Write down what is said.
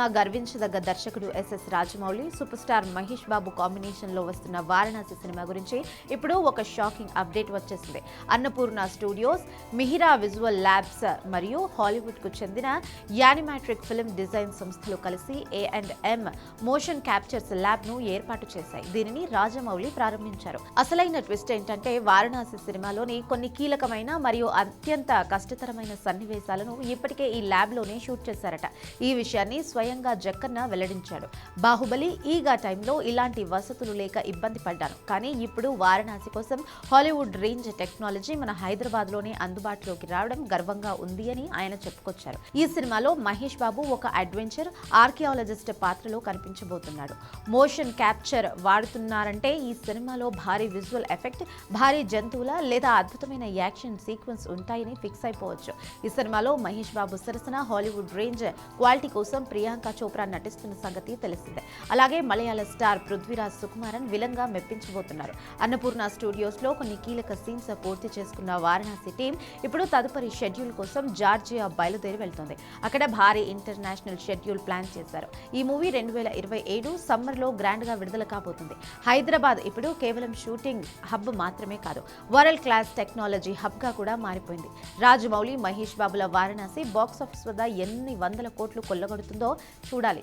Cinema గర్వించదగ్గ దర్శకుడు SS Rajamouli, super star Mahesh Babu కాంబినేషన్లో వస్తున్న వారణాసి సినిమా గురించి ఇప్పుడు ఒక షాకింగ్ అప్డేట్ వచ్చేసింది. Annapurna studios, Mihira visual labs మరియు హాలీవుడ్కు చెందిన యానిమాట్రిక్ ఫిల్మ్ డిజైన్ సంస్థలు కలిసి A&M మోషన్ క్యాప్చర్స్ ల్యాబ్ను ఏర్పాటు చేశాయి. దీనిని రాజమౌళి ప్రారంభించారు. అసలైన ట్విస్ట్ ఏంటంటే వారణాసి సినిమాలోని కొన్ని కీలకమైన మరియు అత్యంత కష్టతరమైన సన్నివేశాలను ఇప్పటికే ఈ ల్యాబ్లోనే షూట్ చేశారట. ఈ విషయాన్ని స్వయంగా జక్కన్న వెల్లడించాడు. బాహుబలి, ఈగా టైంలో ఇలాంటి వసతులు లేక ఇబ్బంది పడ్డాను, కానీ ఇప్పుడు వారణాసి కోసం హాలీవుడ్ రేంజ్ టెక్నాలజీ మన హైదరాబాద్లోనే అందుబాటులోకి రావడం గర్వంగా ఉంది అని ఆయన చెప్పుకొచ్చారు. ఈ సినిమాలో మహేష్ బాబు ఒక అడ్వెంచర్ ఆర్కియాలజిస్ట్ పాత్రలో కనిపించబోతున్నాడు. మోషన్ క్యాప్చర్ వాడుతున్నారంటే ఈ సినిమాలో భారీ విజువల్ ఎఫెక్ట్, భారీ జంతువుల లేదా అద్భుతమైన యాక్షన్ సీక్వెన్స్ ఉంటాయని ఫిక్స్ అయిపోవచ్చు. ఈ సినిమాలో మహేష్ బాబు సరసన హాలీవుడ్ రేంజ్ క్వాలిటీ కోసం ప్రియాంక చోప్రా నటిస్తున్న సంగతి తెలిసిందే. అలాగే మలయాళ స్టార్ పృథ్వీరాజ్ సుకుమారన్ విలన్ గా మెప్పించబోతున్నారు. అన్నపూర్ణ స్టూడియోస్ లో కొన్ని కీలక సీన్స్ పూర్తి చేసుకున్న వారణాసి టీం ఇప్పుడు తదుపరి షెడ్యూల్ కోసం జార్జియా బయలుదేరి వెళ్తుంది. అక్కడ భారీ ఇంటర్నేషనల్ షెడ్యూల్ ప్లాన్ చేశారు. ఈ మూవీ 2027 సమ్మర్ లో గ్రాండ్ గా విడుదల కాబోతుంది. హైదరాబాద్ ఇప్పుడు కేవలం షూటింగ్ హబ్ మాత్రమే కాదు, వరల్డ్ క్లాస్ టెక్నాలజీ హబ్ గా కూడా మారిపోయింది. రాజమౌళి, మహేష్ బాబుల వారణాసి బాక్సాఫీస్ వద్ద ఎన్ని వందల కోట్లు కొల్లగొడుతుందో చూడాలి.